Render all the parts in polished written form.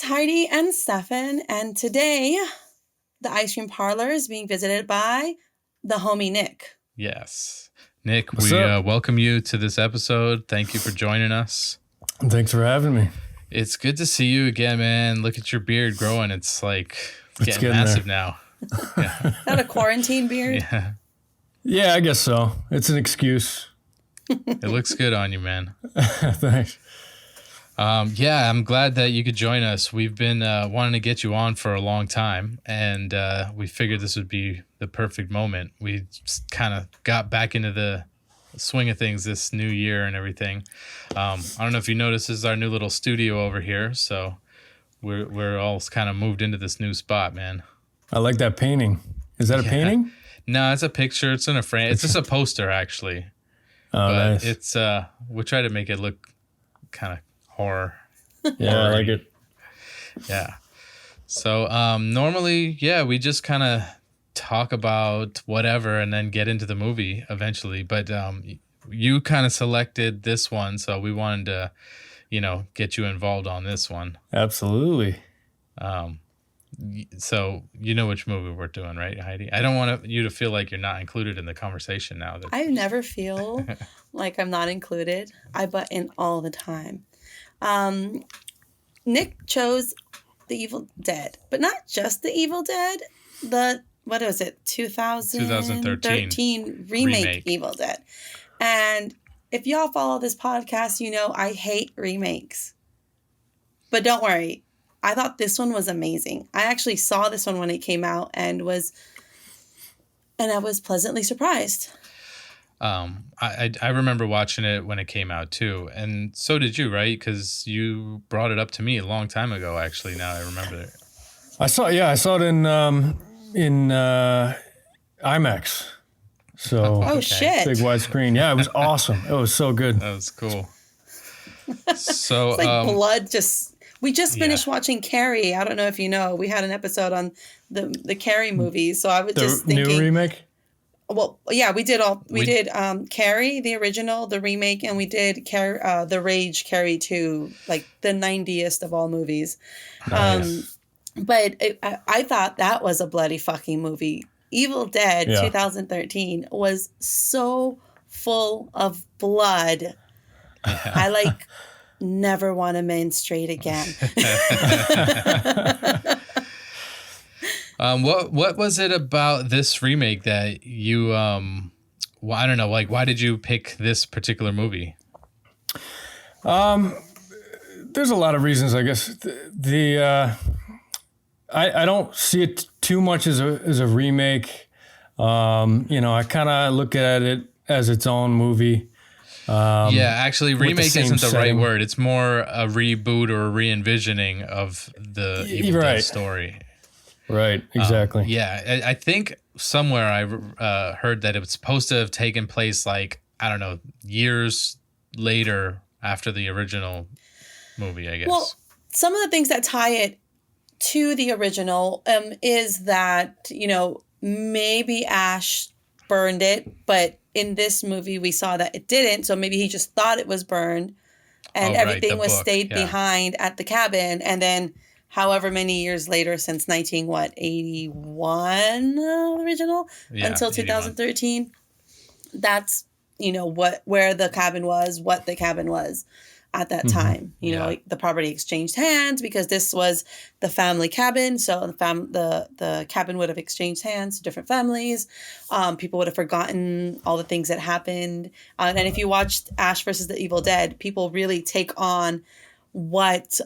Heidi and Stefan, and today the ice cream parlor is being visited by the homie Nick. Yes. Nick, What's we up? welcome you to this episode. Thank you for joining us. Thanks for having me. It's good to see you again, man. Look at your beard growing. It's getting massive now. Yeah. Is that a quarantine beard? Yeah. Yeah, I guess so. It's an excuse. It looks good on you, man. Thanks. Yeah, I'm glad that you could join us. We've been wanting to get you on for a long time, and we figured this would be the perfect moment. We kind of got back into the swing of things this new year and everything. I don't know if you noticed, this is our new little studio over here, so we're all kind of moved into this new spot, man. I like that painting. Is that a painting? No, it's a picture. It's in a frame. It's just a poster, actually. Oh, but nice. It's we try to make it look kind of horror. Yeah, I like it. Yeah. So normally, we just kind of talk about whatever and then get into the movie eventually. But you kind of selected this one, so we wanted to, get you involved on this one. Absolutely. So you know which movie we're doing, right, Heidi? I don't want you to feel like you're not included in the conversation now. I never feel like I'm not included. I butt in all the time. Nick chose The Evil Dead, but not just The Evil Dead. What was it? 2013 remake Evil Dead. And if y'all follow this podcast, you know I hate remakes. But don't worry. I thought this one was amazing. I actually saw this one when it came out and I was pleasantly surprised. I remember watching it when it came out too, and so did you, right? Because you brought it up to me a long time ago. Actually, now I remember it. I saw it in IMAX. So shit, big widescreen. Yeah, it was awesome. It was so good. That was cool. So it's like blood just. We just finished watching Carrie. I don't know if you know. We had an episode on the Carrie movie, so I was just thinking. New remake? Well, yeah, we did all. We did Carrie, the original, the remake, and we did the Rage Carrie 2, like the 90th of all movies. Nice. But I thought that was a bloody fucking movie. Evil Dead 2013 was so full of blood. Yeah. I never want to menstruate again. What was it about this remake that you I don't know, why did you pick this particular movie? There's a lot of reasons, I guess. I don't see it too much as a remake. I kind of look at it as its own movie. Actually, remake isn't the right word. It's more a reboot or a re-envisioning of the Evil Dead story. Right, exactly. I think somewhere I heard that it was supposed to have taken place, years later after the original movie, I guess. Well, some of the things that tie it to the original is that, maybe Ash burned it, but in this movie we saw that it didn't, so maybe he just thought it was burned and everything was stayed behind at the cabin, and then however many years later, since 81 original until 2013, 81. That's where the cabin was, what the cabin was at that time. The property exchanged hands because this was the family cabin. So the cabin would have exchanged hands to different families. People would have forgotten all the things that happened. And if you watched Ash versus the Evil Dead, people really take on what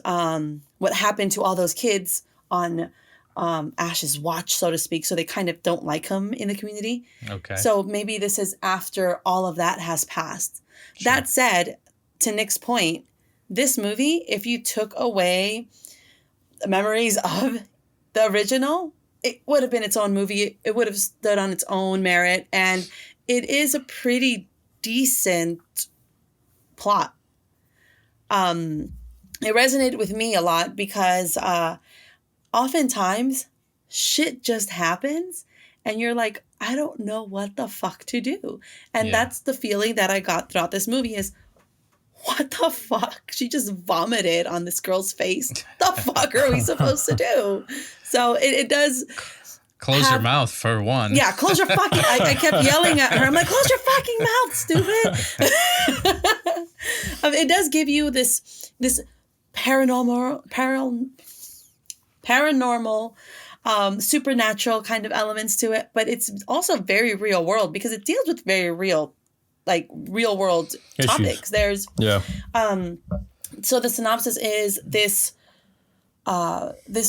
happened to all those kids on Ash's watch, so to speak. So they kind of don't like him in the community. Okay. So maybe this is after all of that has passed. Sure. That said, to Nick's point, this movie, if you took away the memories of the original, it would have been its own movie. It would have stood on its own merit. And it is a pretty decent plot. It resonated with me a lot because oftentimes shit just happens and you're like, I don't know what the fuck to do. And that's the feeling that I got throughout this movie is, what the fuck? She just vomited on this girl's face. The fuck are we supposed to do? So it does. Close your mouth for one. Yeah, close your fucking. I kept yelling at her. I'm like, close your fucking mouth, stupid. It does give you this paranormal, supernatural kind of elements to it, but it's also very real world because it deals with very real world topics. There's so the synopsis is this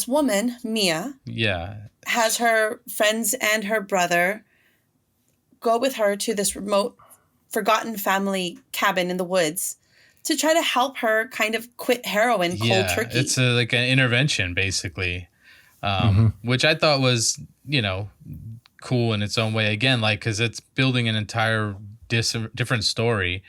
woman, Mia, has her friends and her brother go with her to this remote, forgotten family cabin in the woods to try to help her kind of quit heroin cold turkey. It's like an intervention, basically, which I thought was, cool in its own way. Again, because it's building an entire different story.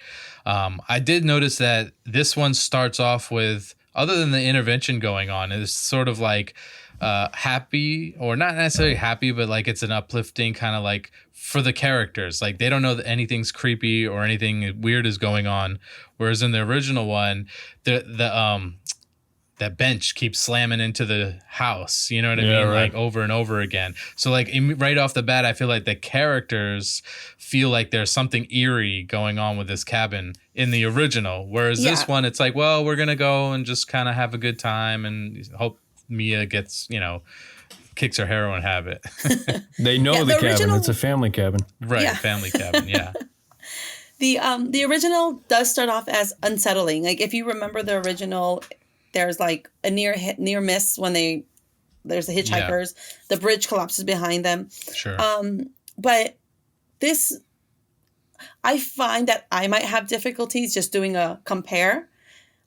I did notice that this one starts off with, other than the intervention going on, it's sort of like happy, or not necessarily happy, but like it's an uplifting kind of like for the characters. Like they don't know that anything's creepy or anything weird is going on. Whereas in the original one, that bench keeps slamming into the house. You know what I mean? Right. Like over and over again. So like right off the bat, I feel like the characters feel like there's something eerie going on with this cabin in the original. Whereas this one, it's like, well, we're going to go and just kind of have a good time and hope Mia gets, kicks her heroin habit. They know the cabin. Original... It's a family cabin. Right. Yeah. Family cabin. Yeah. The original does start off as unsettling. Like if you remember the original, there's like a near miss when there's the hitchhikers, the bridge collapses behind them. Sure. But this, I find that I might have difficulties just doing a compare.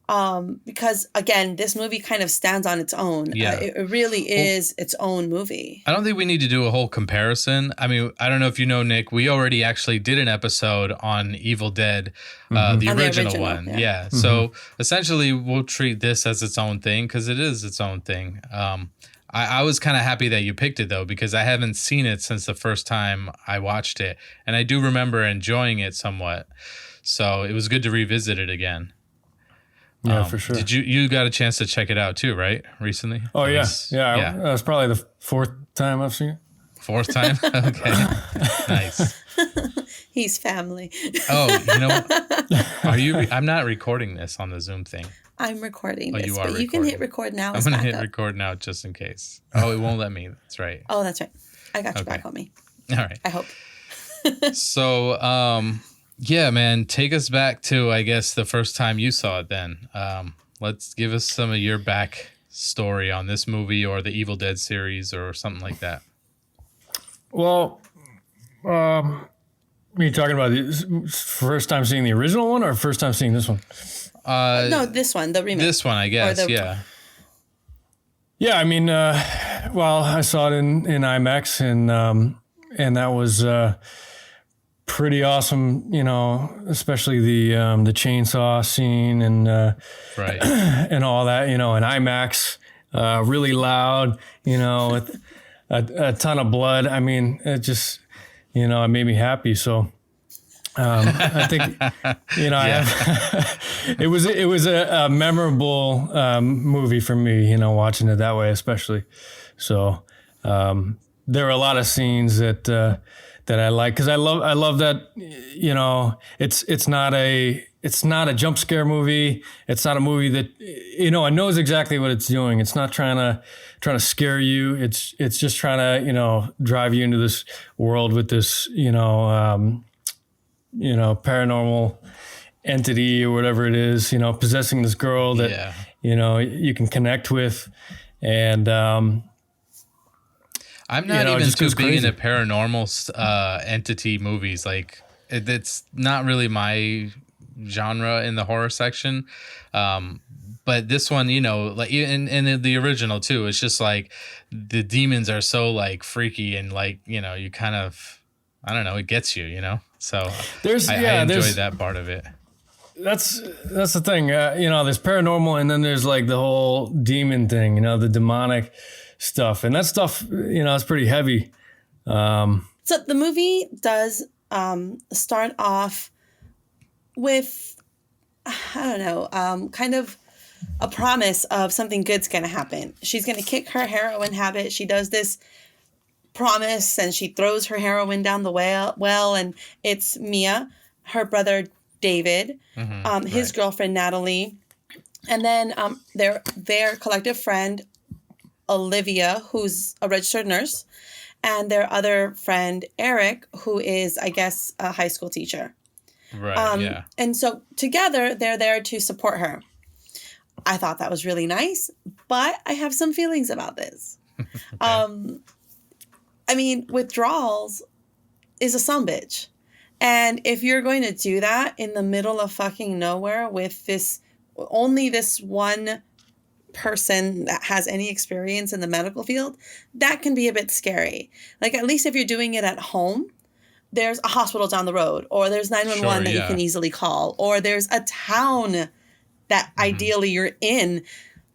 Because again, this movie kind of stands on its own. Yeah. It really is its own movie. I don't think we need to do a whole comparison. I mean, I don't know if you know, Nick, we already actually did an episode on Evil Dead, the original one. Yeah. Mm-hmm. So essentially we'll treat this as its own thing because it is its own thing. I was kind of happy that you picked it though, because I haven't seen it since the first time I watched it. And I do remember enjoying it somewhat. So it was good to revisit it again. Yeah, for sure. Did you got a chance to check it out too, right? Recently? Oh, yeah. That was probably the fourth time I've seen it. Fourth time? Okay. Nice. He's family. Oh, you know what? I'm not recording this on the Zoom thing. I'm recording this, you are but recording. You can hit record now. I'm going to hit record now just in case. Oh, it won't let me. That's right. Oh, that's right. I got you back on me. All right. I hope. So, yeah, man, take us back to, I guess, the first time you saw it then. Let's give us some of your back story on this movie or the Evil Dead series or something like that. Well, are you talking about the first time seeing the original one or first time seeing this one? No, this one, the remake. This one, I guess, yeah. Yeah, I mean, well, I saw it in IMAX and that was pretty awesome, especially the chainsaw scene and right. and all that, in IMAX, really loud, with a ton of blood. I mean, it just, it made me happy. So I think, it was a memorable movie for me, watching it that way, especially. So there were a lot of scenes that I like, because I love that, it's not a jump scare movie. It's not a movie that, it knows exactly what it's doing. It's not trying to scare you. It's just trying to, drive you into this world with this, paranormal entity or whatever it is, possessing this girl that, you can connect with. And, I'm not even too big into paranormal entity movies. Like, it's not really my genre in the horror section. But this one, like in the original too, it's just like the demons are so like freaky and like, you kind of, I don't know, it gets you, So I enjoy that part of it. That's the thing. There's paranormal and then there's like the whole demon thing, the demonic stuff, and that stuff it's pretty heavy. So the movie does start off with I don't know, kind of a promise of something good's going to happen. She's going to kick her heroin habit. She does this promise and she throws her heroin down the well, and it's Mia, her brother David, his girlfriend Natalie, and then their collective friend Olivia, who's a registered nurse, and their other friend Eric, who is, I guess, a high school teacher. Right. Yeah. And so together they're there to support her. I thought that was really nice, but I have some feelings about this. Okay. I mean, withdrawals is a sumbitch. And if you're going to do that in the middle of fucking nowhere with only this one person that has any experience in the medical field, that can be a bit scary. Like, at least if you're doing it at home, there's a hospital down the road, or there's 911 that you can easily call, or there's a town that ideally you're in,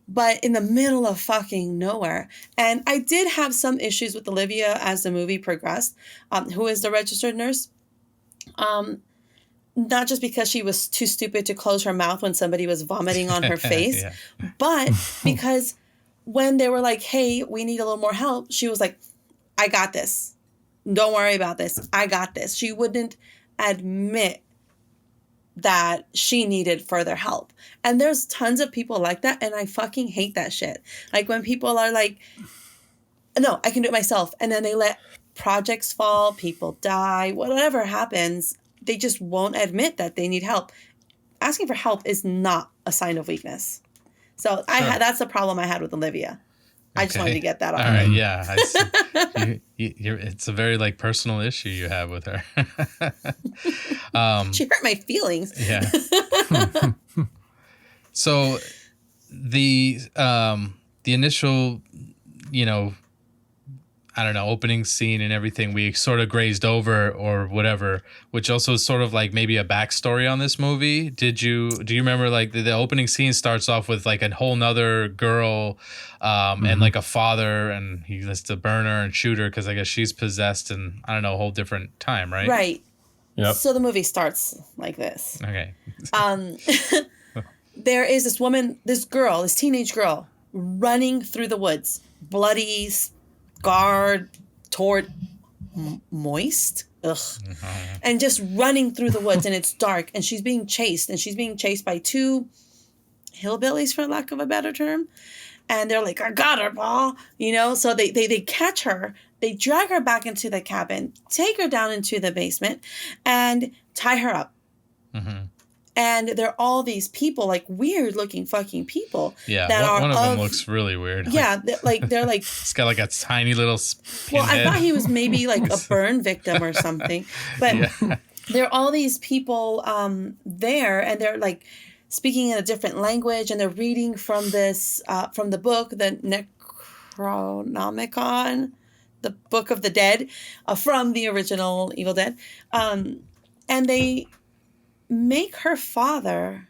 but in the middle of fucking nowhere. And I did have some issues with Olivia as the movie progressed, who is the registered nurse. Not just because she was too stupid to close her mouth when somebody was vomiting on her face, but because when they were like, hey, we need a little more help, she was like, I got this. Don't worry about this. I got this. She wouldn't admit that she needed further help. And there's tons of people like that, and I fucking hate that shit. Like, when people are like, no, I can do it myself, and then they let projects fall, people die, whatever happens, they just won't admit that they need help. Asking for help is not a sign of weakness. So that's the problem I had with Olivia. I just wanted to get that off. All right, yeah. I see. It's a very personal issue you have with her. She hurt my feelings. Yeah. So the initial, I don't know, opening scene and everything we sort of grazed over or whatever, which also is sort of like maybe a backstory on this movie. Do you remember the opening scene starts off with like a whole nother girl and like a father, and he has to burn her and shoot her because I guess she's possessed, and I don't know, a whole different time, right? Right. Yep. So the movie starts like this. Okay. There is this woman, this teenage girl running through the woods, bloody, scarred, torn, moist, and just running through the woods, and it's dark, and she's being chased by two hillbillies, for lack of a better term, and they're like, I got her, Paul, so they catch her, they drag her back into the cabin, take her down into the basement, and tie her up. Mm-hmm. And there are all these people, like weird looking fucking people. Yeah, that one of them looks really weird. Yeah, they're like it's got like a tiny little Well, I thought he was maybe like a burn victim or something. But there are all these people there, and they're like speaking in a different language, and they're reading from this from the book, the Necronomicon, the Book of the Dead, from the original Evil Dead, and they make her father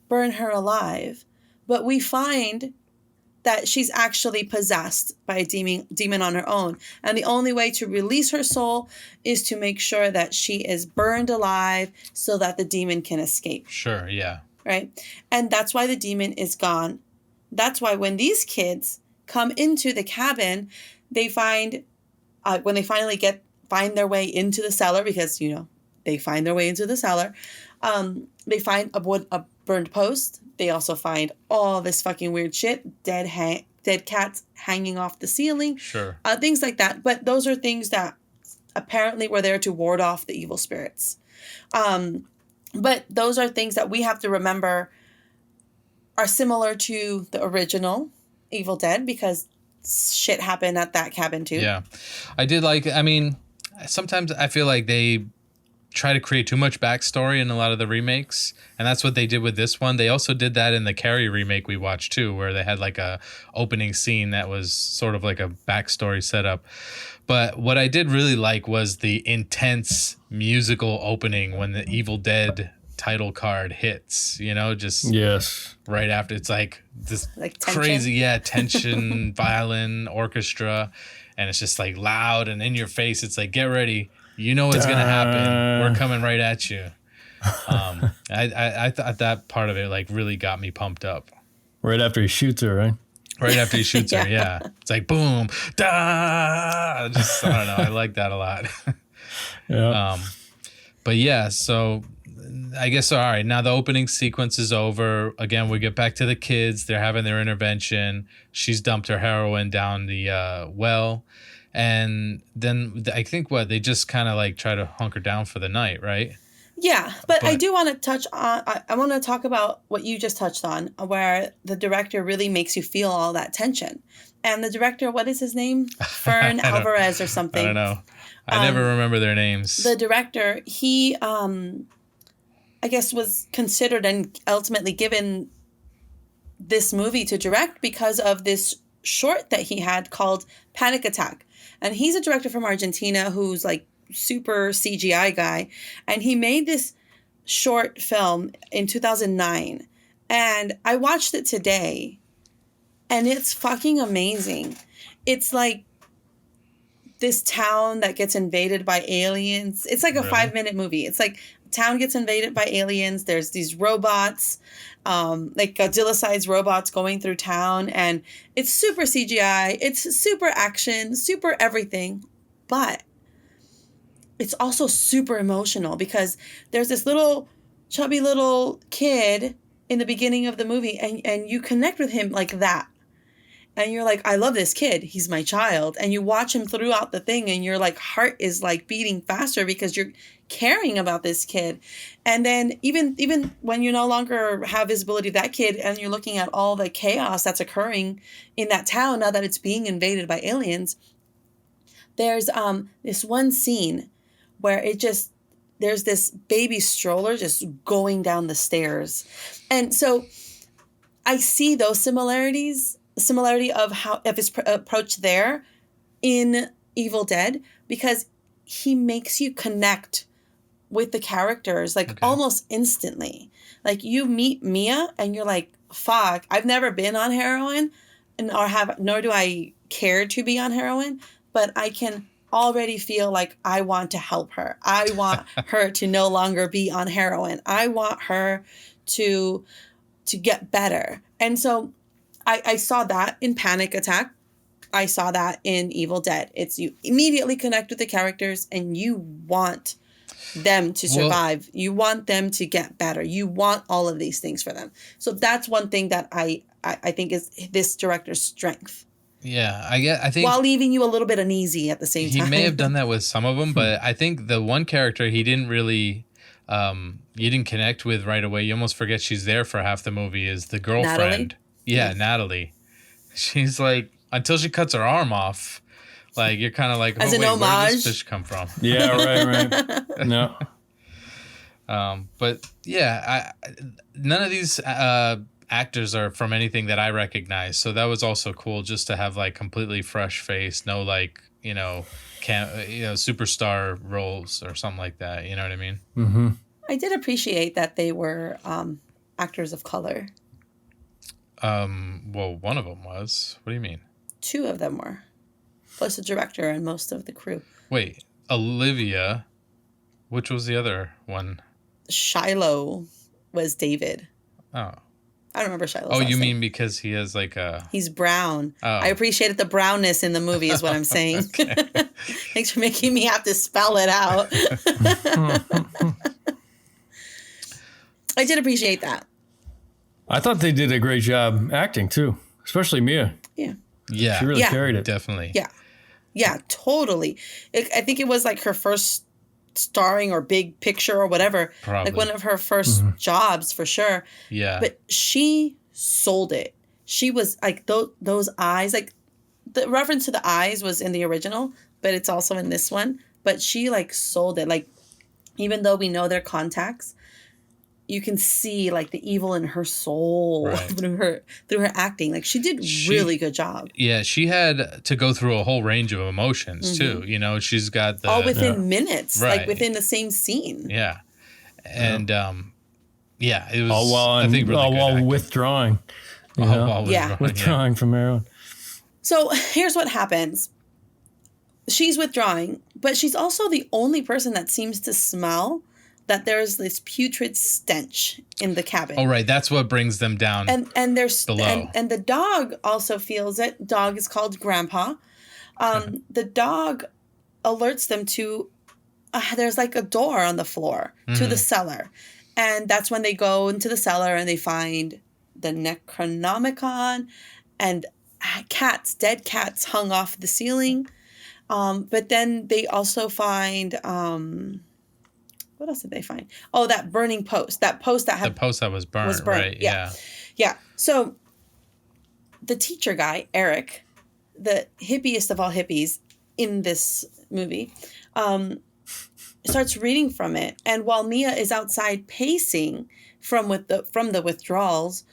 burn her alive, but we find that she's actually possessed by a demon on her own, and the only way to release her soul is to make sure that she is burned alive so that the demon can escape. Sure, yeah. Right? And that's why the demon is gone. That's why when these kids come into the cabin, they find when they finally find their way into the cellar, because they find their way into the cellar. They find a burned post. They also find all this fucking weird shit. Dead cats hanging off the ceiling. Sure. Things like that. But those are things that apparently were there to ward off the evil spirits. But those are things that we have to remember are similar to the original Evil Dead, because shit happened at that cabin too. Yeah. Sometimes I feel like they try to create too much backstory in a lot of the remakes, and that's what they did with this one. They also did that in the Carrie remake we watched too, where they had like a opening scene that was sort of like a backstory setup. But what I did really like was the intense musical opening when the Evil Dead title card hits, just yes, right after. It's like this tension. Crazy, tension, violin, orchestra, and it's just like loud and in your face. It's like, get ready. You know what's going to happen. We're coming right at you. I thought that part of it like really got me pumped up. Right after he shoots her, right? Right after he shoots her, yeah. It's like boom, da. Just I don't know. I like that a lot. Yeah. But yeah, so I guess all right. Now the opening sequence is over. Again, we get back to the kids. They're having their intervention. She's dumped her heroin down the well, and then I think they just kind of like try to hunker down for the night, right? Yeah, but I do want to touch on, I want to talk about what you just touched on, where the director really makes you feel all that tension. And the director, what is his name? Fern Alverez or something. I don't know. I never remember their names. The director, he, I guess, was considered and ultimately given this movie to direct because of this short that he had called Panic Attack. And he's a director from Argentina who's like super CGI guy, and he made this short film in 2009, and I watched it today, and it's fucking amazing. It's like this town that gets invaded by aliens. It's like a 5-minute movie. It's like town gets invaded by aliens. There's these robots, like Godzilla-sized robots going through town, and it's super CGI. It's super action, super everything, but it's also super emotional because there's this little chubby little kid in the beginning of the movie, and you connect with him like that. And you're like, I love this kid. He's my child. And you watch him throughout the thing, and your like heart is like beating faster because you're caring about this kid. And then even when you no longer have visibility of that kid and you're looking at all the chaos that's occurring in that town now that it's being invaded by aliens, there's this one scene where there's this baby stroller just going down the stairs. And so I see those similarity of his approach there in Evil Dead, because he makes you connect with the characters like almost instantly. Like you meet Mia and you're like, fuck, I've never been on heroin nor do I care to be on heroin, but I can already feel like I want to help her. I want her to no longer be on heroin. I want her to get better. And so I saw that in Panic Attack. I saw that in Evil Dead. It's you immediately connect with the characters and you want them to survive. Well, you want them to get better. You want all of these things for them. So that's one thing that I think is this director's strength. Yeah, I think while leaving you a little bit uneasy at the same time. He may have done that with some of them, but I think the one character he didn't really you didn't connect with right away. You almost forget she's there for half the movie is the girlfriend. Natalie? Yeah, Natalie. She's like, until she cuts her arm off, like you're kind of like, as an homage. Where did this fish come from? Yeah, right. No. But yeah, none of these actors are from anything that I recognize, so that was also cool just to have like completely fresh face, no like superstar roles or something like that. You know what I mean? Mm-hmm. I did appreciate that they were actors of color. Well, one of them was. What do you mean? 2 of them were, plus the director and most of the crew. Wait, Olivia. Which was the other one? Shiloh was David. Oh. I don't remember Shiloh's Oh, last you name. mean because he has like a... He's brown. Oh. I appreciated the brownness in the movie is what I'm saying. Thanks for making me have to spell it out. I did appreciate that. I thought they did a great job acting too, especially Mia. Yeah. Yeah. She really carried it. Definitely. Yeah. Yeah, totally. I think it was like her first starring or big picture or whatever. Probably. Like one of her first jobs for sure. Yeah. But she sold it. She was like those eyes, like the reference to the eyes was in the original, but it's also in this one. But she like sold it. Like even though we know they're contacts, you can see like the evil in her soul through her acting. Like she did really good job. Yeah, she had to go through a whole range of emotions too. You know, she's got the all within minutes, like within the same scene. Yeah, and it was all while withdrawing. Withdrawing from heroin. So here's what happens. She's withdrawing, but she's also the only person that seems to smell that there's this putrid stench in the cabin. Oh, right. That's what brings them down. And there's below. And the dog also feels it. Dog is called Grandpa. The dog alerts them to there's like a door on the floor to the cellar. And that's when they go into the cellar and they find the Necronomicon and dead cats hung off the ceiling. But then they also find, what else did they find? Oh, that burning post. That post that had... The post that was burned. Right, yeah. Yeah. So the teacher guy, Eric, the hippiest of all hippies in this movie, starts reading from it. And while Mia is outside pacing from the withdrawals,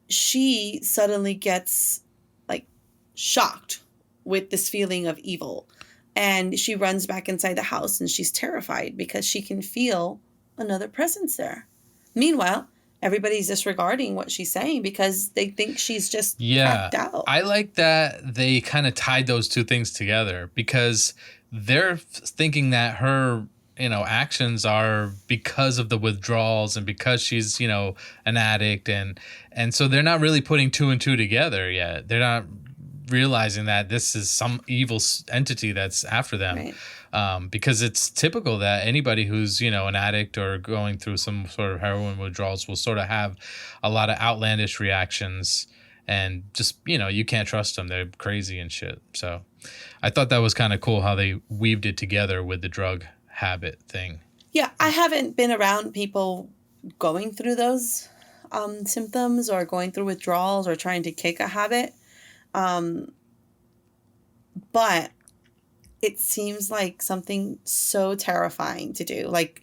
she suddenly gets like shocked with this feeling of evil. And she runs back inside the house and she's terrified because she can feel another presence there. Meanwhile, everybody's disregarding what she's saying because they think she's just packed out. I like that they kind of tied those two things together because they're thinking that her, actions are because of the withdrawals and because she's, an addict. And so they're not really putting two and two together yet. They're not realizing that this is some evil entity that's after them. Right. Because it's typical that anybody who's, an addict or going through some sort of heroin withdrawals will sort of have a lot of outlandish reactions and just, you can't trust them. They're crazy and shit. So I thought that was kind of cool how they weaved it together with the drug habit thing. Yeah, I haven't been around people going through those symptoms or going through withdrawals or trying to kick a habit. But it seems like something so terrifying to do. Like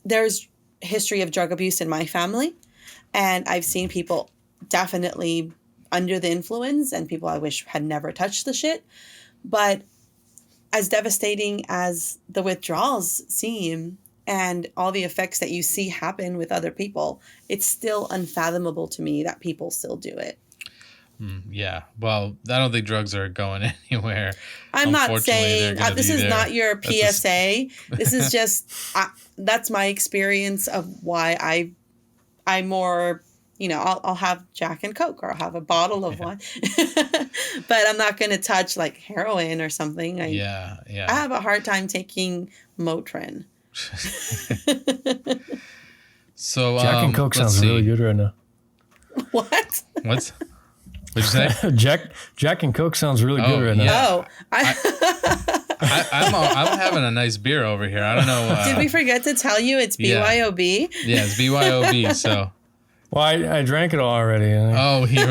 there's history of drug abuse in my family, and I've seen people definitely under the influence and people I wish had never touched the shit. But as devastating as the withdrawals seem and all the effects that you see happen with other people, it's still unfathomable to me that people still do it. Yeah. Well, I don't think drugs are going anywhere. I'm not saying this is not your PSA. This is just that's my experience of why I'm more, I'll have Jack and Coke or I'll have a bottle of one, but I'm not going to touch like heroin or something. I have a hard time taking Motrin. So Jack and Coke sounds really good right now. What? What'd you say? Jack and Coke sounds really good right now. Oh, I'm having a nice beer over here. I don't know. Did we forget to tell you it's BYOB? Yeah, it's BYOB. So. Well, I drank it all already. Oh, he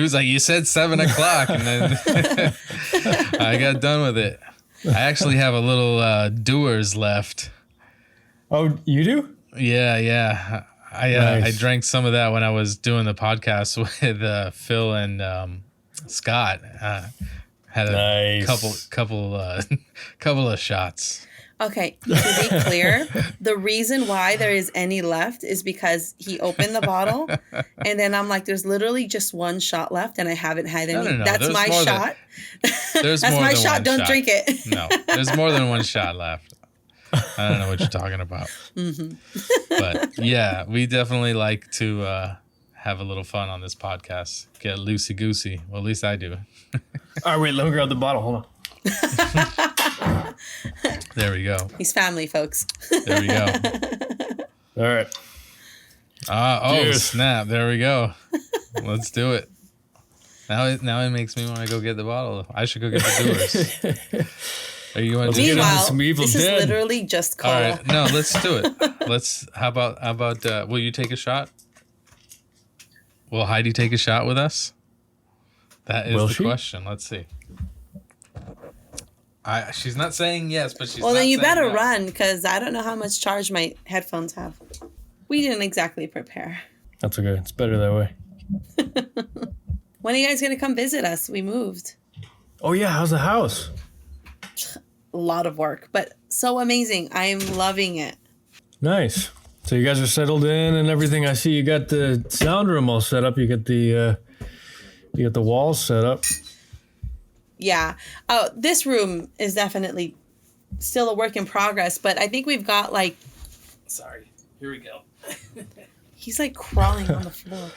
was like, you said 7 o'clock, and then I got done with it. I actually have a little Dewar's left. Oh, you do? Yeah. I drank some of that when I was doing the podcast with Phil and Scott. Had a couple of shots. Okay, to be clear, the reason why there is any left is because he opened the bottle, and then I'm like, there's literally just one shot left, and I haven't had any. No. That's my shot. That's my shot. Don't drink it. No, there's more than one shot left. I don't know what you're talking about. Mm-hmm. But yeah, we definitely like to have a little fun on this podcast. Get loosey-goosey. Well, at least I do. All right, wait, let me grab the bottle. Hold on. There we go. He's family, folks. There we go. All right. Cheers. Snap. There we go. Let's do it. Now it makes me want to go get the bottle. I should go get the Dewar's. Are you going to do this is literally just cola. All right. No, let's do it. How about will you take a shot? Will Heidi take a shot with us? That is the question. Let's see. She's not saying yes, but she's. Well, then you better run because I don't know how much charge my headphones have. We didn't exactly prepare. That's okay. It's better that way. When are you guys gonna come visit us? We moved. Oh yeah, how's the house? A lot of work, but so amazing. I am loving it. Nice. So you guys are settled in and everything. I see you got the sound room all set up. You got the walls set up. Yeah. Oh, this room is definitely still a work in progress, but I think we've got like... Sorry. Here we go. He's like crawling on the floor.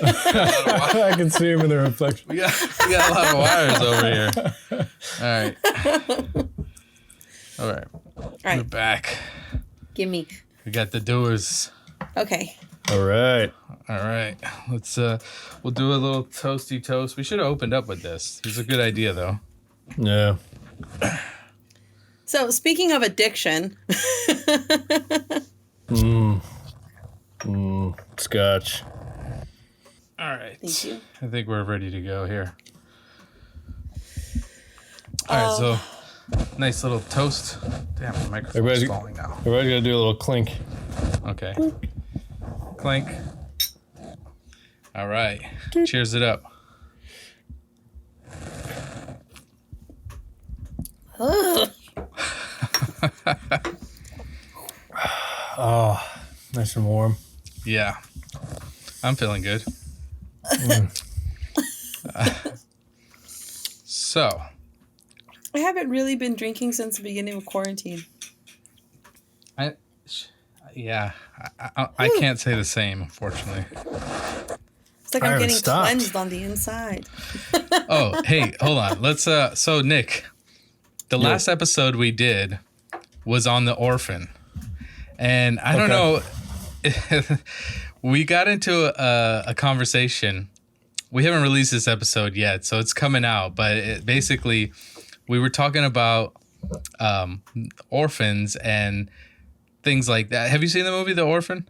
I can see him in the reflection. We got a lot of wires over here. All right. We're back. Gimme. We got the doers. Okay. All right. Let's we'll do a little toasty toast. We should have opened up with this. It's a good idea though. Yeah. So speaking of addiction. Scotch. All right. Thank you. I think we're ready to go here. All right, so nice little toast. Damn, the microphone's falling now. Everybody's got to do a little clink. Okay. Clink. All right. Cheers it up. Oh, nice and warm. Yeah. I'm feeling good. So. I haven't really been drinking since the beginning of quarantine. I can't say the same, unfortunately. It's like I'm getting cleansed on the inside. Oh, hey, hold on. Let's so Nick, the last episode we did was on the orphan. And I don't know, we got into a conversation. We haven't released this episode yet, so it's coming out, but basically we were talking about orphans and things like that. Have you seen the movie The Orphan?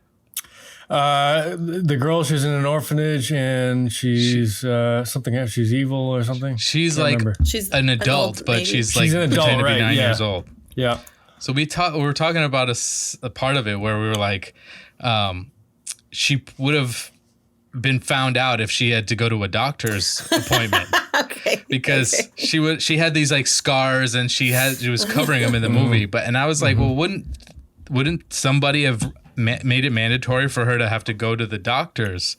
The girl, she's in an orphanage and she's something else. She's evil or something. She's like she's an adult, but maybe. She's like an adult, right? 9 years old. Yeah. So we were talking about a part of it where we were like, she would have been found out if she had to go to a doctor's appointment. Because she had these like scars and she was covering them in the movie. And I was like, well, wouldn't somebody have made it mandatory for her to have to go to the doctors?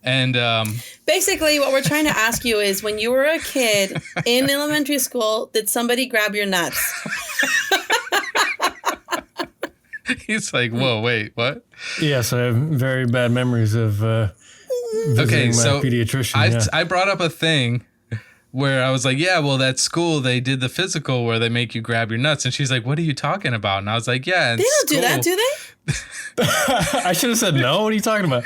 And basically what we're trying to ask you is, when you were a kid in elementary school, did somebody grab your nuts? He's like, whoa, wait, what? Yes, I have very bad memories of visiting my pediatrician. I brought up a thing where I was like, yeah, well, at school, they did the physical where they make you grab your nuts. And she's like, what are you talking about? And I was like, yeah, they don't do that, do they? I should have said no. What are you talking about?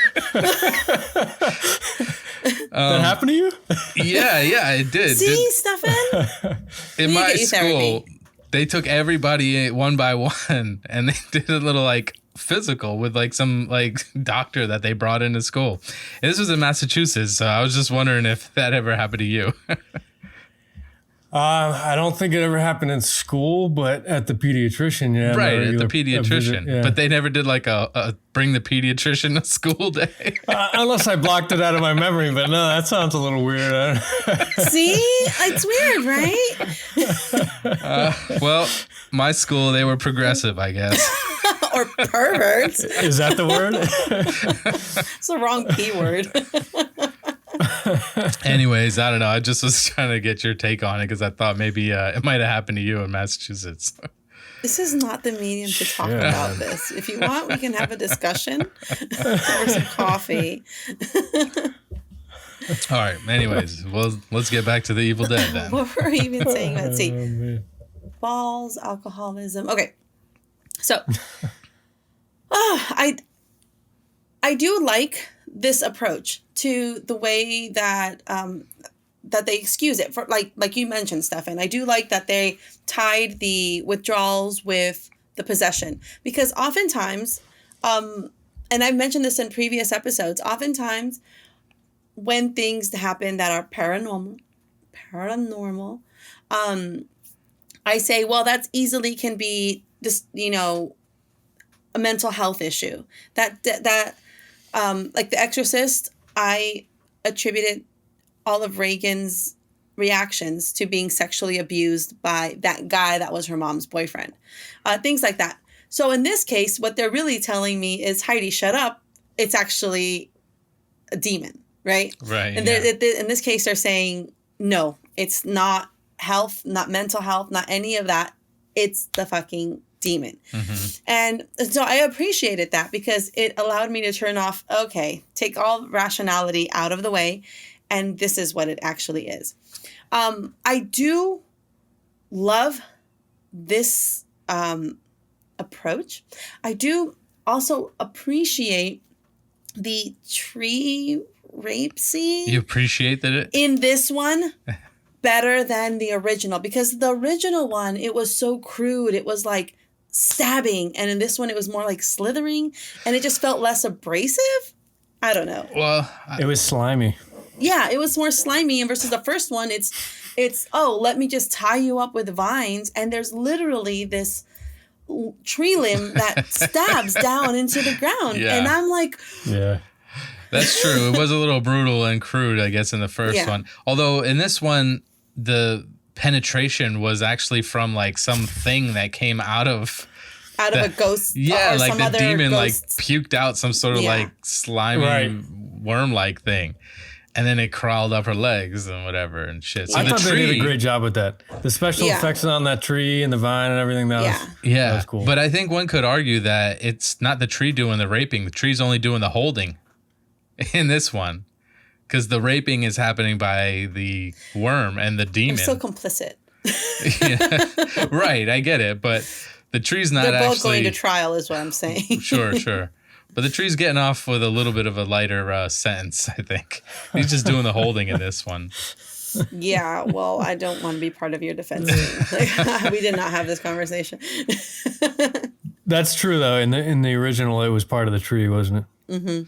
That happened to you? Yeah, it did. See, Stefan? In my school, they took everybody one by one and they did a little like physical with like some like doctor that they brought into school. And this was in Massachusetts, so I was just wondering if that ever happened to you. I don't think it ever happened in school, but at the pediatrician, yeah. Right, at the pediatrician. Yeah. But they never did like a bring the pediatrician to school day. Unless I blocked it out of my memory, but no, that sounds a little weird. See? It's weird, right? Well, my school, they were progressive, I guess. Or perverts. Is that the word? It's the wrong P word. Anyways, I don't know. I just was trying to get your take on it because I thought maybe it might have happened to you in Massachusetts. This is not the medium to talk about this. If you want, we can have a discussion over some coffee. All right. Anyways, well, let's get back to the Evil Dead then. What were we even saying? Let's see. Balls, alcoholism. Okay. So, I do like this approach to the way that that they excuse it for, like you mentioned, Stefan. I do like that they tied the withdrawals with the possession, because oftentimes, and I've mentioned this in previous episodes, oftentimes when things happen that are paranormal, I say, well, that's easily can be this, a mental health issue. That like The Exorcist, I attributed all of Reagan's reactions to being sexually abused by that guy that was her mom's boyfriend. Things like that. So in this case, what they're really telling me is, Heidi, shut up. It's actually a demon, right? Right. And in this case, they're saying, no, it's not health, not mental health, not any of that. It's the fucking demon. And so I appreciated that because it allowed me to turn off, okay, take all rationality out of the way, and this is what it actually is. I do love this approach. I do also appreciate the tree rape scene. You appreciate that in this one better than the original, because the original one, it was so crude. It was like stabbing, and in this one it was more like slithering, and it just felt less abrasive. I don't know. Well, it was slimy. Yeah, it was more slimy, and versus the first one, it's oh, let me just tie you up with vines, and there's literally this tree limb that stabs down into the ground. And I'm like, yeah, that's true. It was a little brutal and crude, I guess, in the first one. Although in this one, the penetration was actually from like something that came out of a ghost. Yeah, or like some the other demon ghost. like puked out some sort of like slimy worm-like thing. And then it crawled up her legs and whatever and shit. So I thought they did a great job with that. The special effects on that tree and the vine and everything, that was cool. But I think one could argue that it's not the tree doing the raping. The tree's only doing the holding in this one. Because the raping is happening by the worm and the demon. I'm so complicit. Right, I get it. But the tree's not They're both actually... going to trial is what I'm saying. Sure. But the tree's getting off with a little bit of a lighter sentence, I think. He's just doing the holding in this one. Yeah, well, I don't want to be part of your defense team. We did not have this conversation. That's true, though. In the original, it was part of the tree, wasn't it? Mm-hmm.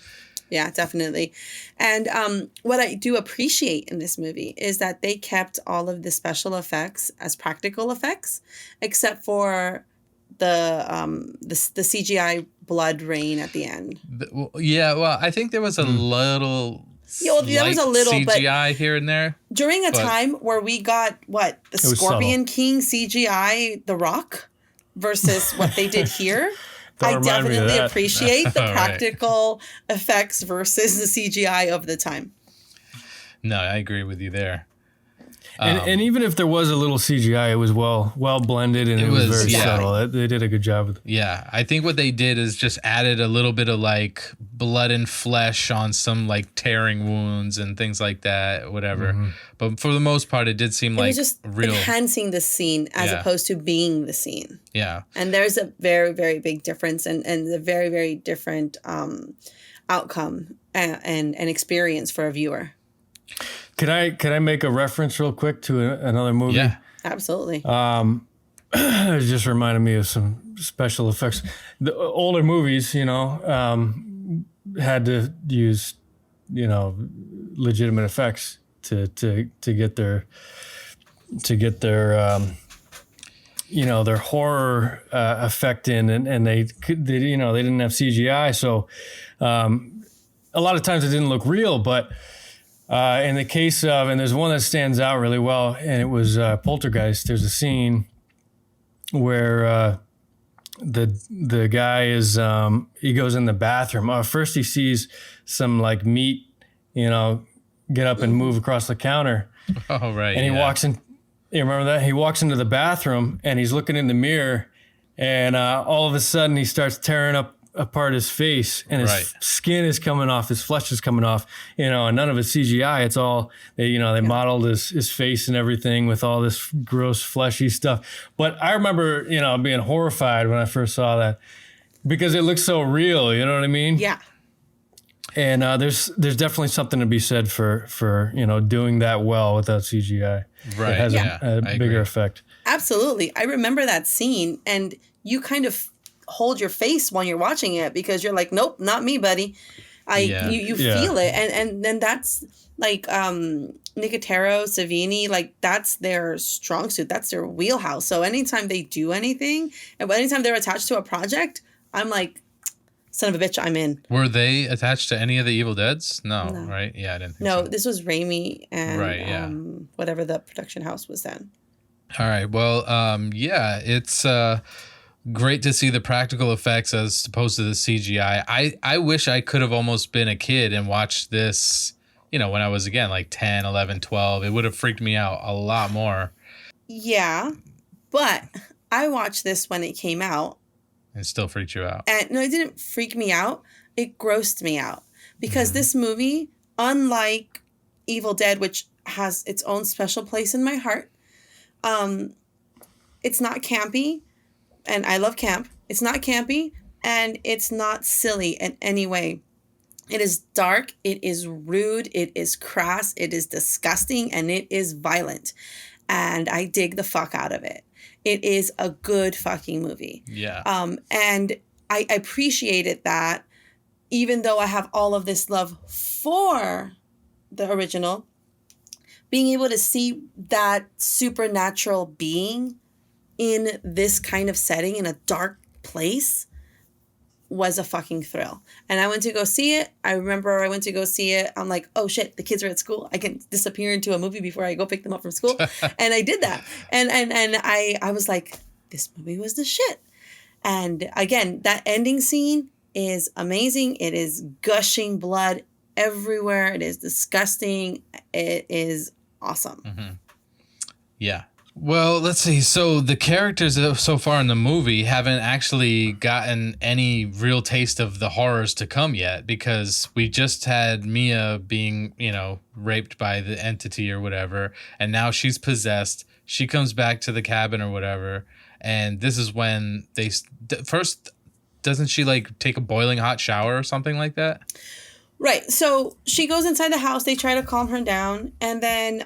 Yeah, definitely. And what I do appreciate in this movie is that they kept all of the special effects as practical effects, except for the CGI blood rain at the end. Well, I think there was a little there was a little CGI here and there. During a time where we got the Scorpion King CGI, The Rock, versus what they did here. I definitely appreciate the practical effects versus the CGI of the time. No, I agree with you there. And even if there was a little CGI, it was well blended and it was very subtle. They did a good job with it. Yeah, I think what they did is just added a little bit of like blood and flesh on some like tearing wounds and things like that, whatever. Mm-hmm. But for the most part, it did seem like it was just real enhancing the scene as opposed to being the scene. Yeah, and there's a very, very big difference and a very, very different outcome and experience for a viewer. Can I make a reference real quick to another movie? Yeah, absolutely. It just reminded me of some special effects. The older movies, had to use, legitimate effects to get their their horror effect in, and they didn't have CGI, so a lot of times it didn't look real, but. In the case of, and there's one that stands out really well, and it was Poltergeist. There's a scene where the guy is he goes in the bathroom. First he sees some like meat, get up and move across the counter. Oh right. And he walks in. You remember that? He walks into the bathroom and he's looking in the mirror, and all of a sudden he starts tearing apart his face, and his skin is coming off, his flesh is coming off, and none of it's CGI. It's all they modeled his face and everything with all this gross fleshy stuff. But I remember being horrified when I first saw that because it looks so real. You know what I mean? Yeah. And there's definitely something to be said for doing that well without CGI. Right. It has a bigger effect. Absolutely. I remember that scene, and you kind of hold your face when you're watching it because you're like, nope, not me, buddy. You feel it, and then that's like Nicotero, Savini, like that's their strong suit, that's their wheelhouse. So anytime they do anything, and anytime they're attached to a project, I'm like, son of a bitch, I'm in. Were they attached to any of the Evil Deads? No. Right? Yeah, I didn't think so. This was Raimi and whatever the production house was then. All right. Well, it's great to see the practical effects as opposed to the CGI. I wish I could have almost been a kid and watched this when I was, again, like 10, 11, 12, it would have freaked me out a lot more. Yeah, but I watched this when it came out. And still freaked you out. And no, it didn't freak me out. It grossed me out. Because this movie, unlike Evil Dead, which has its own special place in my heart, it's not campy. And I love camp. It's not campy. And it's not silly in any way. It is dark. It is rude. It is crass. It is disgusting. And it is violent. And I dig the fuck out of it. It is a good fucking movie. Yeah. And I appreciated that, even though I have all of this love for the original, being able to see that supernatural being in this kind of setting, in a dark place, was a fucking thrill. And I went to go see it. I remember I went to go see it. I'm like, oh shit, the kids are at school. I can disappear into a movie before I go pick them up from school. And I did that. And I was like, this movie was the shit. And again, that ending scene is amazing. It is gushing blood everywhere. It is disgusting. It is awesome. Mm-hmm. Yeah. Well, let's see. So the characters so far in the movie haven't actually gotten any real taste of the horrors to come yet, because we just had Mia being, raped by the entity or whatever, and now she's possessed. She comes back to the cabin or whatever, and this is when they first, doesn't she like take a boiling hot shower or something like that? Right. So she goes inside the house. They try to calm her down, and then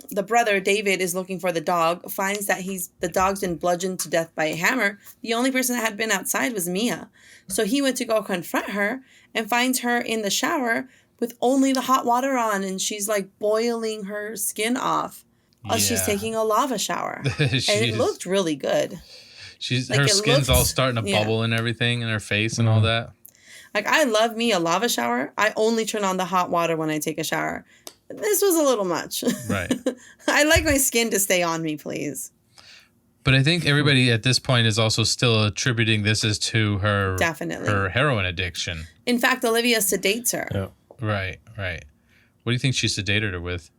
the brother, David, is looking for the dog, finds that the dog's been bludgeoned to death by a hammer. The only person that had been outside was Mia. So he went to go confront her and finds her in the shower with only the hot water on, and she's like boiling her skin off as she's taking a lava shower. And it looked really good. Her skin's all starting to bubble and everything in her face and all that. Like, I love me a lava shower. I only turn on the hot water when I take a shower. This was a little much. Right. I like my skin to stay on me, please. But I think everybody at this point is also still attributing this as to her heroin addiction. In fact, Olivia sedates her. Yeah. Right. What do you think she sedated her with?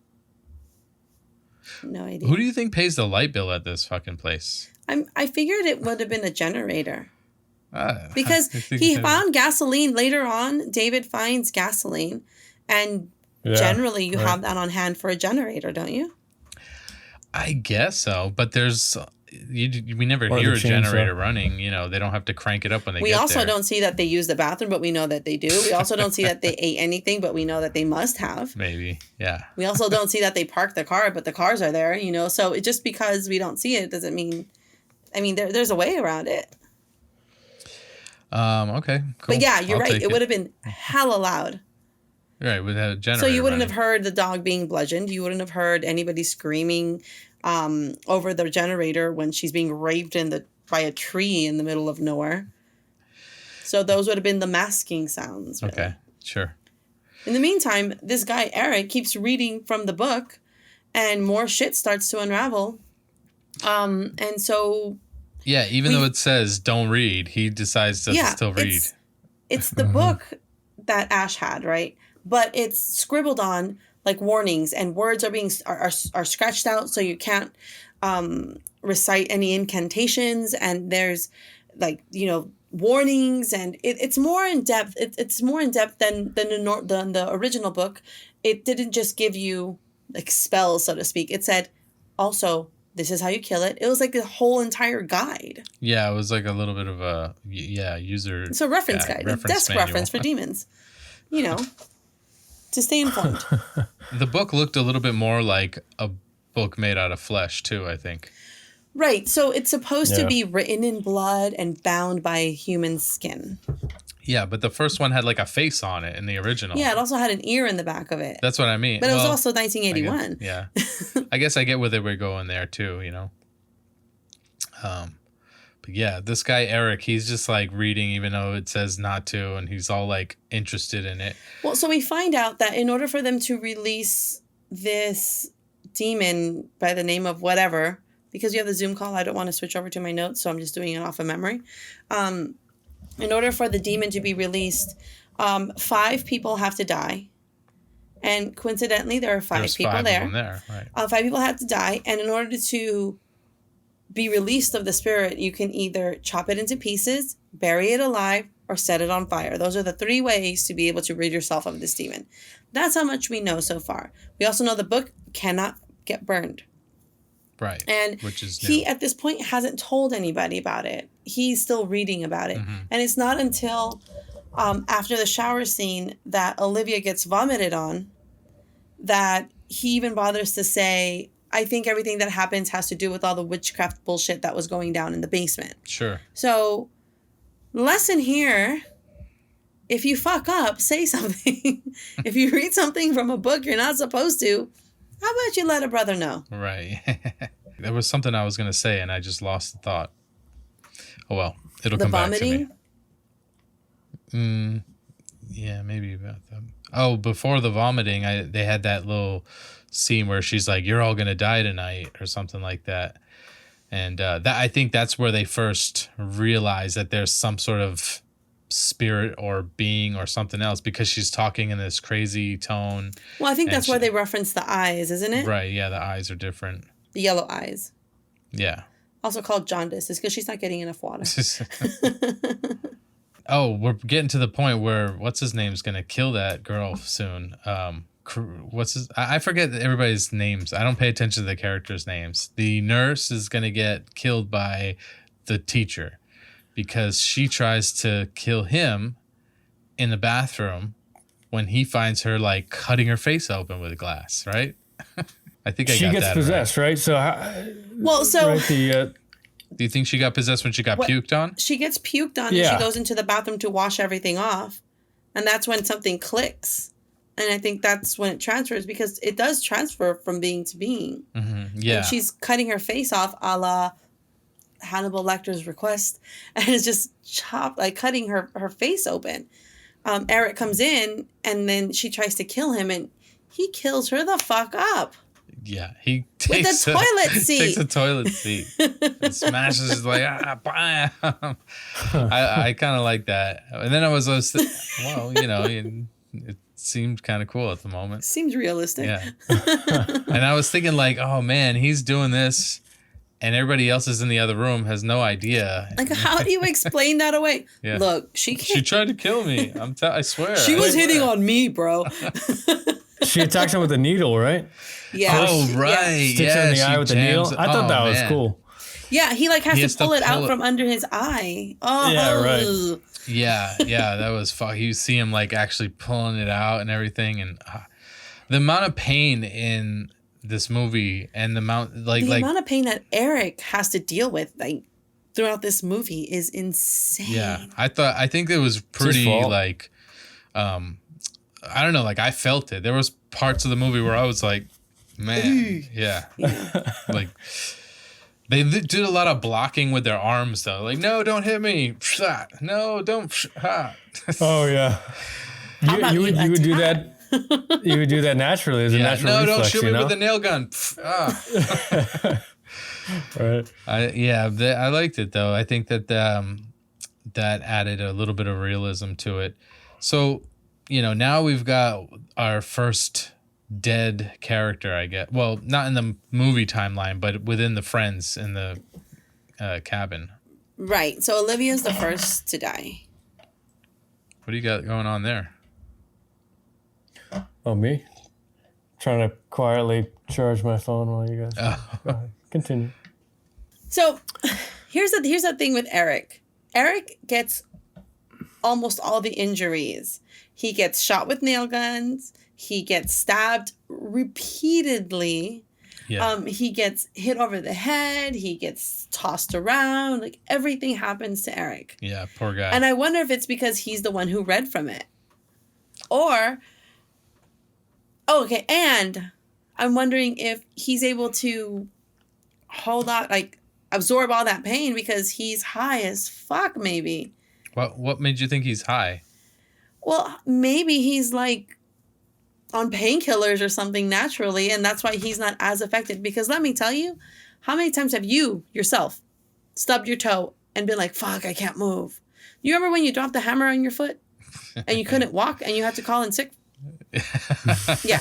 No idea. Who do you think pays the light bill at this fucking place? I figured it would have been a generator. Because he found gasoline later on. David finds gasoline, and generally you have that on hand for a generator, don't you? I guess so, but we never hear a generator running. They don't have to crank it up when they get there. We also don't see that they use the bathroom, but we know that they do. We also don't see that they ate anything, but we know that they must have. Maybe, yeah. We also don't see that they parked the car, but the cars are there, So just because we don't see it doesn't mean... there's a way around it. Okay, cool. But yeah, you're right. It would have been hella loud. Right, without a generator. So you wouldn't have heard the dog being bludgeoned. You wouldn't have heard anybody screaming over the generator when she's being raped by a tree in the middle of nowhere. So those would have been the masking sounds. Really. Okay, sure. In the meantime, this guy, Eric, keeps reading from the book, and more shit starts to unravel. And so... Yeah, even though it says don't read, he decides to still read. It's the book that Ash had, right? But it's scribbled on like warnings, and words are scratched out, so you can't recite any incantations. And there's warnings, and it's more in depth. It's more in depth than the original book. It didn't just give you like spells, so to speak. It said also, this is how you kill it. It was like a whole entire guide. Yeah, it was like a little bit of a user. It's a reference guide, a desk reference for demons. To stay informed. The book looked a little bit more like a book made out of flesh too, I think. Right. So it's supposed to be written in blood and bound by human skin. Yeah, but the first one had like a face on it in the original. Yeah, it also had an ear in the back of it. That's what I mean. But it was also 1981. Yeah. I guess I get where they were going there too, But yeah, this guy Eric, he's just like reading even though it says not to, and he's all like interested in it. Well, so we find out that in order for them to release this demon by the name of whatever, because you have the Zoom call, I don't want to switch over to my notes, so I'm just doing it off of memory. In order for the demon to be released, 5 people have to die. And coincidentally, there are 5 people five there. Of them there, right. 5 people had to die. And in order to be released of the spirit, you can either chop it into pieces, bury it alive, or set it on fire. Those are the 3 ways to be able to rid yourself of this demon. That's how much we know so far. We also know the book cannot get burned. Right. And which is he, at this point, hasn't told anybody about it. He's still reading about it. Mm-hmm. And it's not until after the shower scene that Olivia gets vomited on that he even bothers to say, I think everything that happens has to do with all the witchcraft bullshit that was going down in the basement. Sure. So, lesson here, if you fuck up, say something. If you read something from a book you're not supposed to, how about you let a brother know? Right. There was something I was going to say and I just lost the thought. Oh, well, it'll come back to me. Yeah, maybe about that. Oh, before the vomiting, they had that little scene where she's like, "You're all gonna die tonight," or something like that. And that, I think that's where they first realize that there's some sort of spirit or being or something else, because she's talking in this crazy tone. Well, I think that's where they reference the eyes, isn't it? Right. Yeah, the eyes are different. The yellow eyes. Yeah. Also called jaundice. It's because she's not getting enough water. Oh, we're getting to the point where what's his name's gonna kill that girl soon. What's his? I forget everybody's names. I don't pay attention to the characters' names. The nurse is gonna get killed by the teacher because she tries to kill him in the bathroom when he finds her like cutting her face open with a glass. Right? I think she gets possessed, right? So, right, do you think she got possessed when she got puked on? She gets puked on and she goes into the bathroom to wash everything off. And that's when something clicks. And I think that's when it transfers, because it does transfer from being to being. Mm-hmm. Yeah. And she's cutting her face off a la Hannibal Lecter's request. And it's just cutting her face open. Eric comes in and then she tries to kill him and he kills her the fuck up. Yeah, he takes with the toilet seat. Takes a toilet seat and smashes like bam. I kind of like that, and then I was well, you know, it seemed kind of cool at the moment. Seems realistic. Yeah, and I was thinking like, oh man, he's doing this, and everybody else is in the other room has no idea. Like, how do you explain that away? Yeah. Look, she tried to kill me. I swear. She was hitting on me, bro. She attacks him with a needle, right? Yeah. Oh, right. Sticks her in the eye with the needle. I thought that was cool. Yeah, he has to pull it out from under his eye. Oh. Yeah, right. Yeah, that was fuck. You see him like actually pulling it out and everything, and the amount of pain in this movie and the amount amount of pain that Eric has to deal with throughout this movie is insane. Yeah, I think it was pretty like, I don't know, like I felt it. There was parts of the movie where I was like, man, yeah. Like they did a lot of blocking with their arms though. Like, no, don't hit me. No, don't. Oh yeah. You would do that. You would do that naturally as a natural reflex. No, don't shoot me with the nail gun. Right. I liked it though. I think that that added a little bit of realism to it. So, you know, now we've got our first dead character, I guess. Well, not in the movie timeline, but within the friends in the cabin. Right. So Olivia's the first to die. What do you got going on there? Oh, me? Trying to quietly charge my phone while you guys go ahead. Continue. So here's the thing with Eric. Eric gets almost all the injuries. He gets shot with nail guns. He gets stabbed repeatedly. Yeah. He gets hit over the head. He gets tossed around. Like, everything happens to Eric. Yeah, poor guy. And I wonder if it's because he's the one who read from it. Or, and I'm wondering if he's able to hold out, like, absorb all that pain because he's high as fuck, maybe. What made you think he's high? Well, maybe he's like on painkillers or something naturally, and that's why he's not as affected. Because let me tell you, how many times have you yourself stubbed your toe and been like, fuck, I can't move? You remember when you dropped the hammer on your foot and you couldn't walk and you had to call in sick Yeah.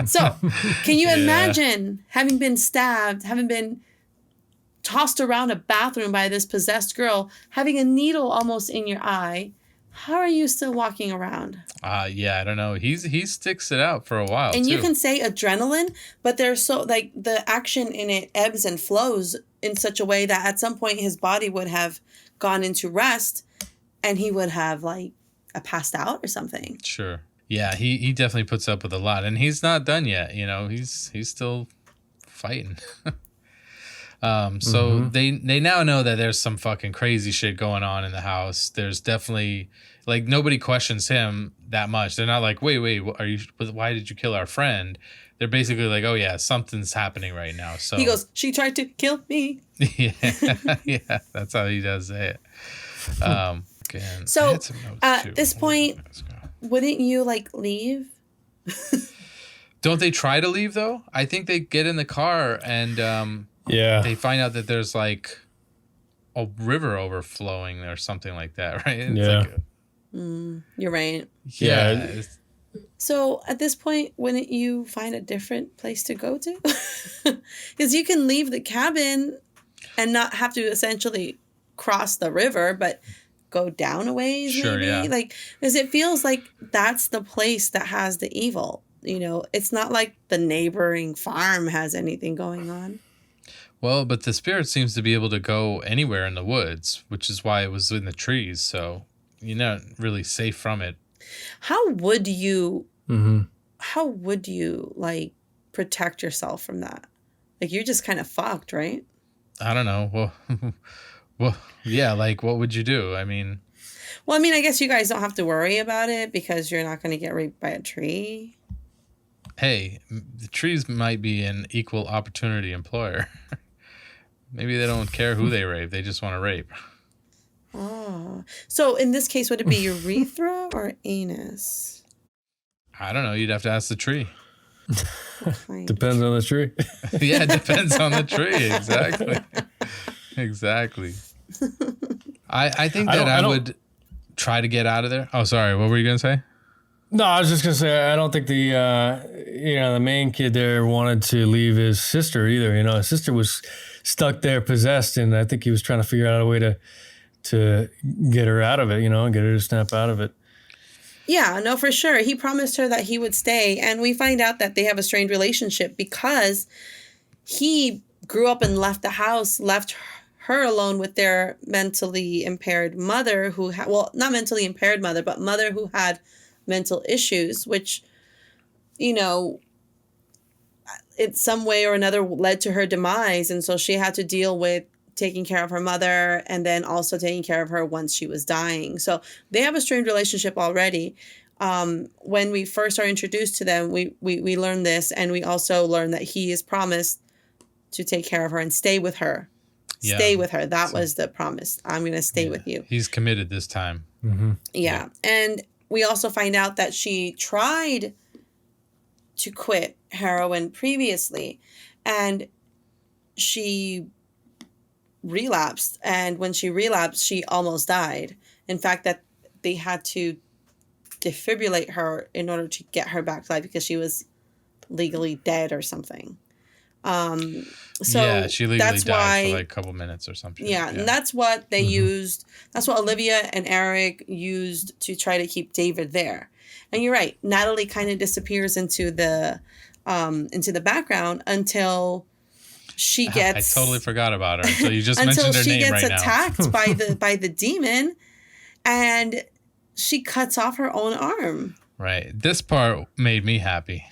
So, can you imagine having been stabbed, having been tossed around a bathroom by this possessed girl, having a needle almost in your eye? How are you still walking around? Yeah, I don't know. He sticks it out for a while. And too. you can say adrenaline, but there's so like the action in it ebbs and flows in such a way that at some point his body would have gone into rest and he would have like passed out or something. Sure. Yeah, he definitely puts up with a lot, and he's not done yet. You know, he's still fighting. So they now know that there's some fucking crazy shit going on in the house. There's definitely like nobody questions him that much. They're not like, wait, why did you kill our friend? They're basically like, oh yeah, something's happening right now. So he goes, she tried to kill me. yeah, that's how he does it. So at this point, wouldn't you like leave? Don't they try to leave though? I think they get in the car and they find out that there's like a river overflowing or something like that, right? It's you're right. Yeah. So at this point, wouldn't you find a different place to go to? Because you can leave the cabin and not have to essentially cross the river, but go down a ways, sure, maybe. Yeah. Like, because it feels like that's the place that has the evil. You know, it's not like the neighboring farm has anything going on. Well, but the spirit seems to be able to go anywhere in the woods, which is why it was in the trees. So you're not really safe from it. How would you like protect yourself from that? Like you're just kind of fucked, right? I don't know. Well, yeah. Like, what would you do? I mean, I guess you guys don't have to worry about it because you're not going to get raped by a tree. Hey, the trees might be an equal opportunity employer. Maybe they don't care who they rape. They just want to rape. Oh. So in this case, would it be urethra or anus? I don't know. You'd have to ask the tree. Depends on the tree. Yeah, it depends on the tree. Exactly. I think that I would try to get out of there. Oh, sorry. What were you going to say? No, I was just going to say, I don't think the main kid there wanted to leave his sister either. You know, his sister was stuck there possessed, and I think he was trying to figure out a way to get her out of it, you know, get her to snap out of it. Yeah, no, for sure. He promised her that he would stay, and we find out that they have a strained relationship because he grew up and left the house, left her alone with their mentally impaired mother who not mentally impaired mother, but mother who had mental issues, which, you know, in some way or another led to her demise. And so she had to deal with taking care of her mother and then also taking care of her once she was dying. So they have a strained relationship already. When we first are introduced to them, we learn this, and we also learn that he is promised to take care of her and stay with her. Yeah. Stay with her. That was the promise. I'm going to stay with you. He's committed this time. Mm-hmm. Yeah. And we also find out that she tried to quit heroin previously, and she relapsed. And when she relapsed, she almost died. In fact, that they had to defibrillate her in order to get her back to life because she was legally dead or something. So yeah, she legally died for like a couple minutes or something. Yeah, and that's what they used. That's what Olivia and Eric used to try to keep David there. And you're right, Natalie kind of disappears into the background until she gets. I totally forgot about her. So you just mentioned her name right now. Until she gets attacked by the demon, and she cuts off her own arm. Right. This part made me happy.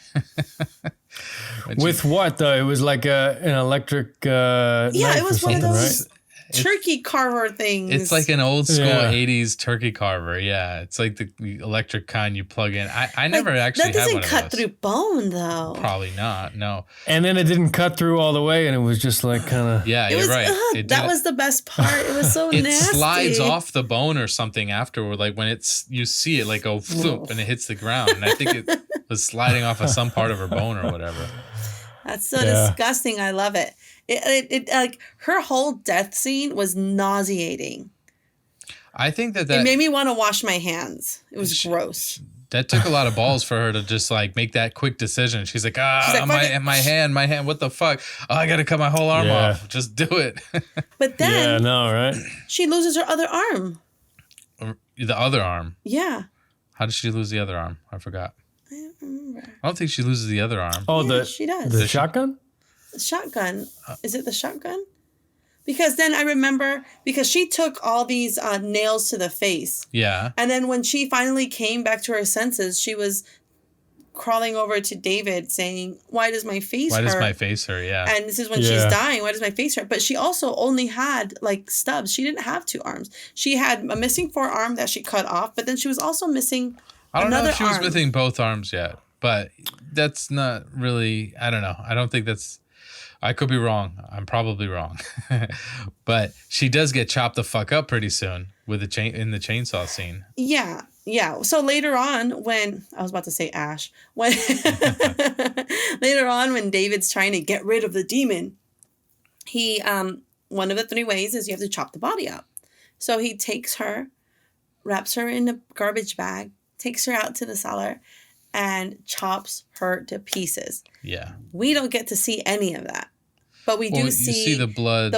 With what though? It was like an electric knife it was one of those right? turkey carver things. It's like an old school 80s turkey carver. Yeah, it's like the electric kind you plug in. I never actually had one of those. That doesn't cut through bone though. Probably not. No. And then it didn't cut through all the way, and it was just like kind of. Yeah, you're right. That was the best part. It was so nasty. It slides off the bone or something afterward. Like when you see it like go floop and it hits the ground, and I think it was sliding off of some part of her bone or whatever. That's so disgusting. I love it. It like her whole death scene was nauseating. I think that it made me want to wash my hands. It was gross. That took a lot of balls for her to just like make that quick decision. She's like, my hand, what the fuck? Oh, I gotta cut my whole arm off. Just do it. But then, right? She loses her other arm. The other arm. Yeah. How did she lose the other arm? I forgot. I don't remember. I don't think she loses the other arm. Oh, yeah, she does. The shotgun? The shotgun. Is it the shotgun? Because then I remember, because she took all these nails to the face. Yeah. And then when she finally came back to her senses, she was crawling over to David saying, why does my face hurt? Why does my face hurt? Yeah. And this is when she's dying. Why does my face hurt? But she also only had like stubs. She didn't have 2 arms. She had a missing forearm that she cut off, but then she was also missing I don't another know if she was arm. missing both arms yet, but that's not really, I don't know. I don't think that's, I could be wrong. I'm probably wrong. But she does get chopped the fuck up pretty soon with the in the chainsaw scene. Yeah. Yeah. So later on when, I was about to say Ash, when later on when David's trying to get rid of the demon, he, one of the 3 ways is you have to chop the body up. So he takes her, wraps her in a garbage bag, takes her out to the cellar, and chops her to pieces. Yeah. We don't get to see any of that. But we do see the blood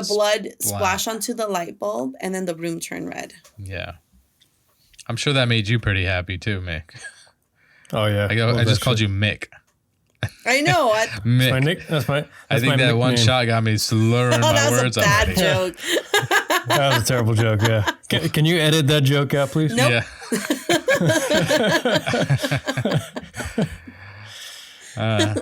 splash onto the light bulb, and then the room turn red. Yeah. I'm sure that made you pretty happy too, Mick. Oh, yeah. I just called you Mick. I know. Mick. That's my I think that one shot got me slurring my words. That was a bad joke. That was a terrible joke, yeah. Can you edit that joke out, please? Nope. Yeah.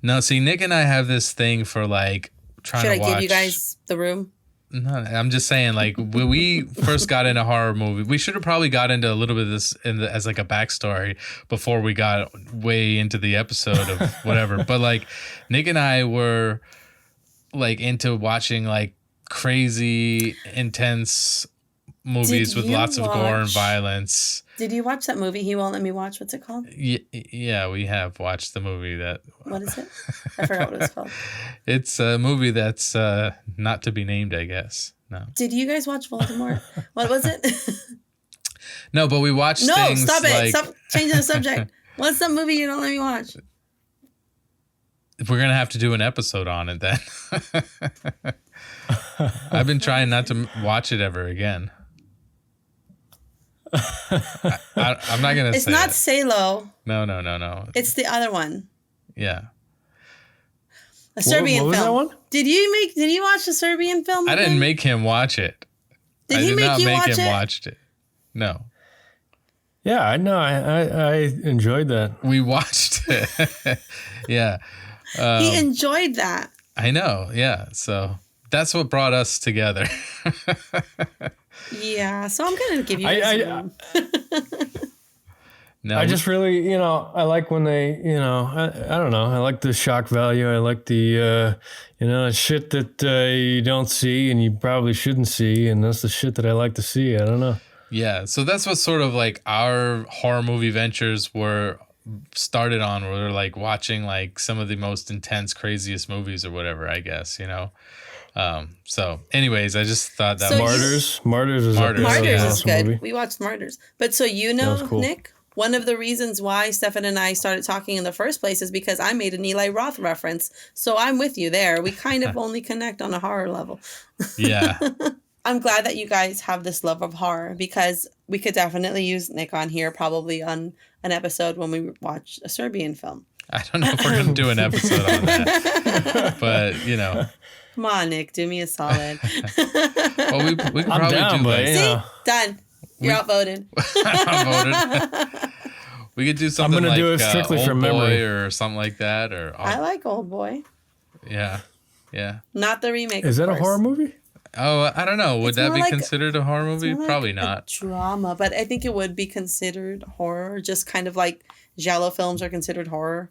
No, see, Nick and I have this thing for like trying to watch. Should I give you guys the room? No, I'm just saying, like, when we first got into horror movie, we should have probably got into a little bit of this as like a backstory before we got way into the episode of whatever. But like, Nick and I were like into watching like crazy, intense movies with lots of gore and violence. Did you watch that movie He Won't Let Me Watch? What's it called? Yeah, we have watched the movie that... What is it? I forgot what it's called. It's a movie that's not to be named, I guess. No. Did you guys watch Voldemort? What was it? No, but we watched things stop it. like... Stop changing the subject. What's the movie you don't let me watch? We're going to have to do an episode on it then. I've been trying not to watch it ever again. I'm not gonna. It's not Shiloh. No. It's the other one. Yeah. A Serbian what was film. That one? Did you watch the Serbian film? I didn't make him watch it. Did he make you watch it? Watch it. No. Yeah, I know. I enjoyed that. We watched it. Yeah. He enjoyed that. I know. Yeah. So that's what brought us together. Yeah, so I'm gonna give you guys No, I just really, I like when they, I don't know. I like the shock value. I like the, shit that you don't see and you probably shouldn't see. And that's the shit that I like to see. I don't know. Yeah. So that's what sort of like our horror movie ventures were started on. Where we're like watching like some of the most intense, craziest movies or whatever, I guess, So anyways, I just thought that Martyrs is good. Movie. We watched Martyrs. But so cool. Nick, one of the reasons why Stefan and I started talking in the first place is because I made an Eli Roth reference. So I'm with you there. We kind of only connect on a horror level. Yeah. I'm glad that you guys have this love of horror because we could definitely use Nick on here, probably on an episode when we watch a Serbian film. I don't know if we're going to do an episode on that, but Come on, Nick, do me a solid. Well, we could I'm probably down, do but, that. See? Done. You're outvoted. Outvoted. We could do something I'm gonna like do it strictly Old from memory. Boy or something like that. I like Old Boy. Yeah. Not the remake. Is that a horror movie? Oh, I don't know. Would that be considered a horror movie? Probably like not. Drama, but I think it would be considered horror. Just kind of like giallo films are considered horror.